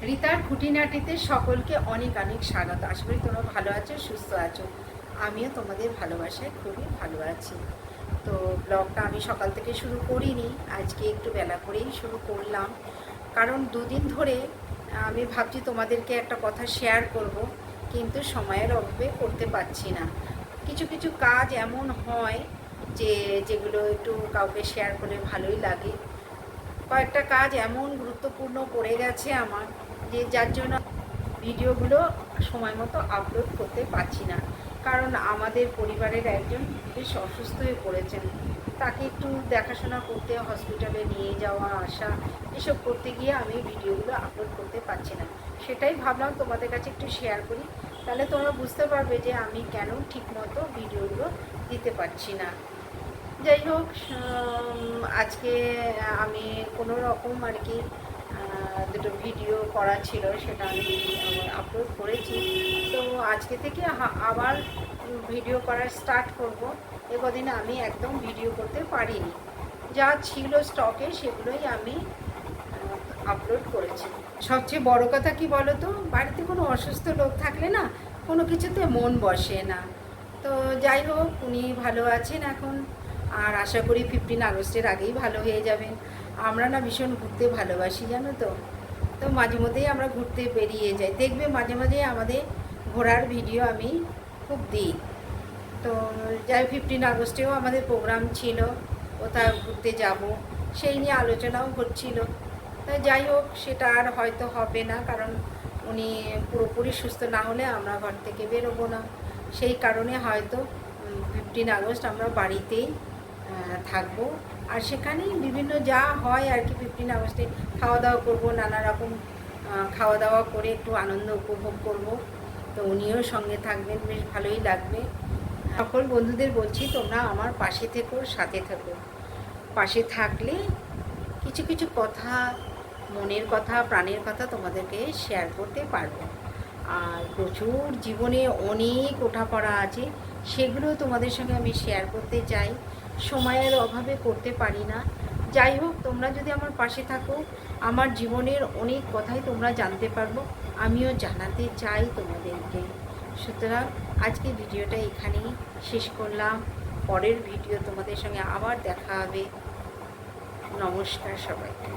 রিতার খুঁটিনাটিতে সকলকে অনেক অনেক স্বাগত। আশা করি তোমরা ভালো আছো, সুস্থ আছো। আমিও তোমাদের ভালোবাসায় খুবই ভালো আছি। তো ব্লগটা আমি সকাল থেকে শুরু করিনি, আজকে একটু বেলা করেই শুরু করলাম। কারণ দুদিন ধরে আমি ভাবছি তোমাদেরকে একটা কথা শেয়ার করব, কিন্তু সময়ের অভাবে করতে পারছি না। কিছু কিছু কাজ এমন হয় যেগুলো একটু কাউকে শেয়ার করলে ভালোই লাগে। কয়েকটা কাজ এমন গুরুত্বপূর্ণ পড়ে গেছে আমার, যার জন্য ভিডিওগুলো সময় মতো আপলোড করতে পারছি না। কারণ আমাদের পরিবারের একজন বেশ অসুস্থ হয়ে পড়েছেন, তাকে একটু দেখাশোনা করতে, হসপিটালে নিয়ে যাওয়া আসা এসব করতে গিয়ে আমি ভিডিওগুলো আপলোড করতে পারছি না। সেটাই ভাবলাম তোমাদের কাছে একটু শেয়ার করি, তাহলে তোমরা বুঝতে পারবে যে আমি কেন ঠিকমতো ভিডিওগুলো দিতে পারছি না। যাই হোক, আজকে আমি কোনো রকম আর কি দুটো ভিডিও করা ছিল, সেটা আমি আপলোড করেছি। তো আজকে থেকে আবার ভিডিও করা স্টার্ট করব। এ কদিনে আমি একদম ভিডিও করতে পারিনি, যা ছিল স্টকে সেগুলোই আমি আপলোড করেছি। সবচেয়ে বড় কথা কি বলো তো, বাড়িতে কোনো অসুস্থ লোক থাকলে না কোনো কিছুতে মন বসে না। তো যাই হোক, উনি ভালো আছেন এখন, আর আশা করি 15 আগস্টের আগেই ভালো হয়ে যাবেন। আমরা না ভীষণ ঘুরতে ভালোবাসি, জানো তো। তো মাঝে মধ্যেই আমরা ঘুরতে বেরিয়ে যাই, দেখবে মাঝে মাঝে আমাদের ঘোরার ভিডিও আমি খুব দিই। তো যাই 15 আগস্টেও আমাদের প্রোগ্রাম ছিল, কোথাও ঘুরতে যাব, সেই নিয়ে আলোচনাও হচ্ছিল। তো যাই হোক, সেটা আর হয়তো হবে না, কারণ উনি পুরোপুরি সুস্থ না হলে আমরা ঘর থেকে বেরোবো না। সেই কারণে হয়তো 15 আগস্ট আমরা বাড়িতেই থাকবো। আর সেখানেই বিভিন্ন যা হয় আর কি, 15 আগস্টে খাওয়া দাওয়া করবো, নানা রকম খাওয়া দাওয়া করে একটু আনন্দ উপভোগ করব। তো উনিও সঙ্গে থাকবেন, বেশ ভালোই লাগবে। সকল বন্ধুদের বলছি, তোমরা আমার পাশে থেকো, সাথে থেকো। পাশে থাকলে কিছু কিছু কথা, মনের কথা, প্রাণের কথা তোমাদেরকে শেয়ার করতে পারবো। আর প্রচুর জীবনে অনেক ওঠাপড়া আছে, সেগুলো তোমাদের সঙ্গে আমি শেয়ার করতে চাই, সময়ের অভাবে করতে পারি না। যাই হোক, তোমরা যদি আমার পাশে থাকো, আমার জীবনের অনেক কথাই তোমরা জানতে পারবো, আমিও জানাতে চাই তোমাদেরকে। সুতরাং আজকে ভিডিওটা এখানেই শেষ করলাম। পরের ভিডিও তোমাদের সঙ্গে আবার দেখা হবে। নমস্কার সবাইকে।